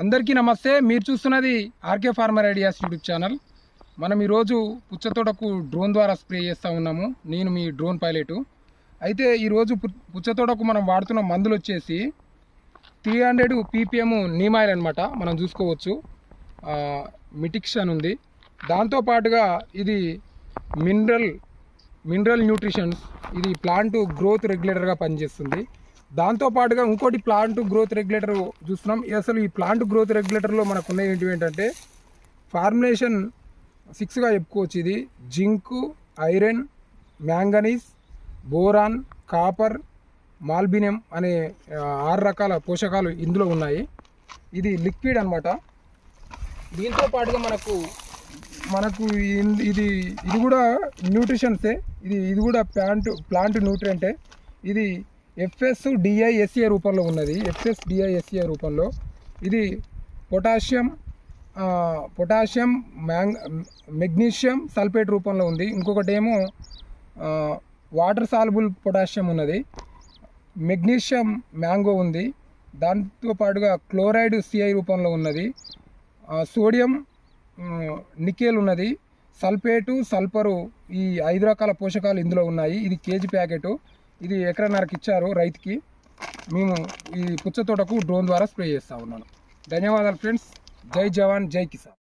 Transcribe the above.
అందరికీ నమస్తే. మీరు చూస్తున్నది RK farmer ideas YouTube channel. మనం ఈరోజు పుచ్చ తోటకు డ్రోన్ ద్వారా స్ప్రే చేస్తూ ఉన్నాము. నేను మీ డ్రోన్ పైలట్. అయితే ఈరోజు పుచ్చ తోటకు మనం వాడుతున్న మందులు వచ్చేసి 300 ppm నీమ్ ఆయిల్ అనమాట. మనం చూసుకోవచ్చు మిటిక్షన్ ఉంది. దాంతోపాటుగా ఇది మినరల్ న్యూట్రిషన్స్, ఇది ప్లాంట్ గ్రోత్ రెగ్యులేటర్గా పనిచేస్తుంది. దాంతోపాటుగా ఇంకోటి ప్లాంట్ గ్రోత్ రెగ్యులేటర్ చూస్తున్నాం. అసలు ఈ ప్లాంట్ గ్రోత్ రెగ్యులేటర్లో మనకు ఉన్నవి ఏంటంటే ఫార్ములేషన్ 6గా చెప్పుకోవచ్చు. ఇది zinc, iron, manganese, boron, copper, molybdenum అనే 6 రకాల పోషకాలు ఇందులో ఉన్నాయి. ఇది లిక్విడ్ అనమాట. దీంతో పాటుగా మనకు ఇది కూడా న్యూట్రిషన్సే. ఇది కూడా ప్లాంట్ న్యూట్రియంటే. ఇది FSDISA రూపంలో ఉన్నది. FSDISA రూపంలో ఇది పొటాషియం మెగ్నీషియం సల్ఫేట్ రూపంలో ఉంది. ఇంకొకటి ఏమో వాటర్ సాల్యుబుల్ పొటాషియం ఉన్నది. మెగ్నీషియం మ్యాంగో ఉంది. దాంతోపాటుగా క్లోరైడ్ CI రూపంలో ఉన్నది. సోడియం నికెల్ ఉన్నది. సల్ఫేటు, సల్ఫరు, ఈ 5 రకాల పోషకాలు ఇందులో ఉన్నాయి. ఇది కేజీ ప్యాకెట్. ఇది ఎకరన్నరకు ఇచ్చారు రైతుకి. మేము ఈ పుచ్చ తోటకు డ్రోన్ ద్వారా స్ప్రే చేస్తూ ఉన్నాను. ధన్యవాదాలు ఫ్రెండ్స్. జై జవాన్, జై కిసాన్.